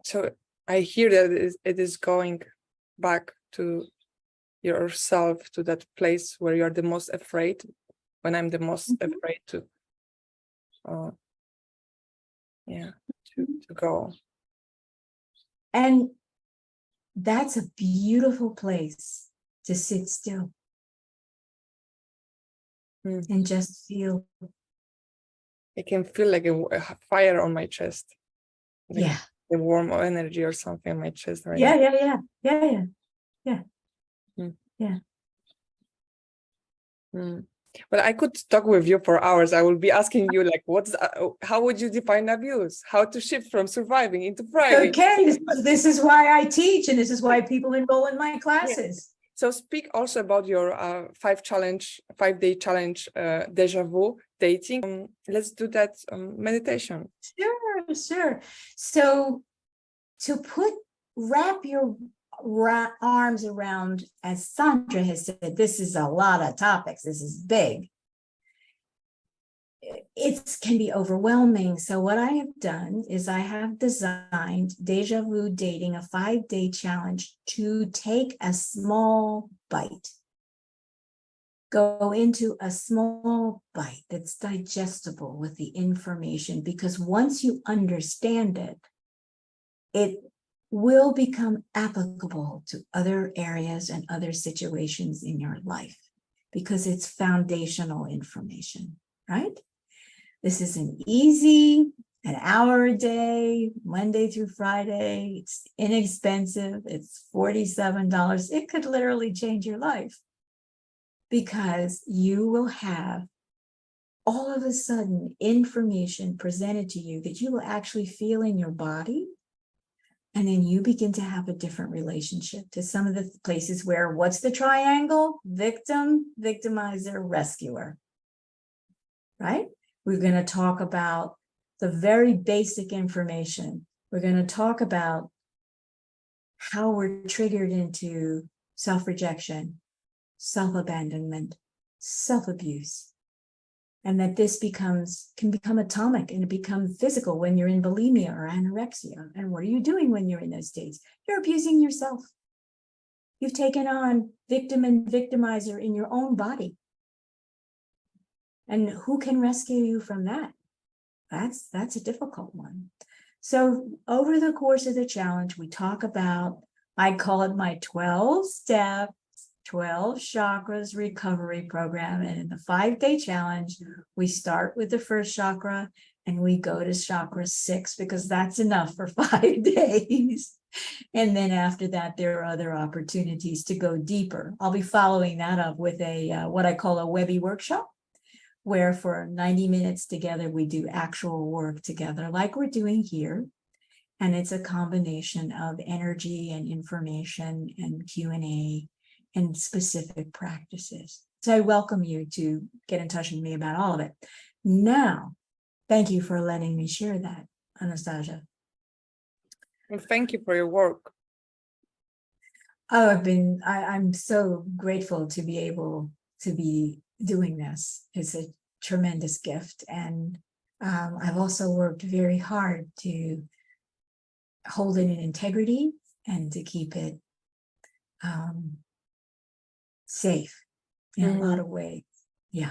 So I hear that it is going back to yourself, to that place where you're the most afraid, when I'm the most afraid to go. And that's a beautiful place to sit still and just feel. I can feel like a fire on my chest. Like yeah. the warm energy or something on my chest right Yeah, now. yeah. But I could talk with you for hours. I will be asking you, like, how would you define abuse? How to shift from surviving into thriving? Okay, this is why I teach, and this is why people enroll in my classes. So speak also about your 5-day challenge, deja vu dating. Let's do that meditation. Sure. So to wrap your arms around, as Sandra has said, this is a lot of topics. This is big. It can be overwhelming. So what I have done is I have designed Deja Vu Dating, a 5-day challenge, to take a small bite. Go into a small bite that's digestible with the information, because once you understand it, it will become applicable to other areas and other situations in your life, because it's foundational information, right? This is an an hour a day, Monday through Friday. It's inexpensive. It's $47. It could literally change your life, because you will have all of a sudden information presented to you that you will actually feel in your body. And then you begin to have a different relationship to some of the places where, what's the triangle? Victim, victimizer, rescuer, right? We're going to talk about the very basic information. We're going to talk about how we're triggered into self-rejection, self-abandonment, self-abuse, and that this can become atomic, and it becomes physical when you're in bulimia or anorexia. And what are you doing when you're in those states? You're abusing yourself. You've taken on victim and victimizer in your own body. And who can rescue you from that? That's a difficult one. So over the course of the challenge, we talk about, I call it my 12-step, 12 chakras recovery program. And in the 5-day challenge, we start with the first chakra and we go to chakra 6, because that's enough for 5 days. And then after that, there are other opportunities to go deeper. I'll be following that up with what I call a Webby workshop, where for 90 minutes together, we do actual work together like we're doing here. And it's a combination of energy and information and Q&A and specific practices. So I welcome you to get in touch with me about all of it. Now, thank you for letting me share that, Anastazja. Well, thank you for your work. Oh, I'm so grateful to be able to be doing this. It's a tremendous gift. And I've also worked very hard to hold it in integrity and to keep it safe in a lot of ways. Yeah.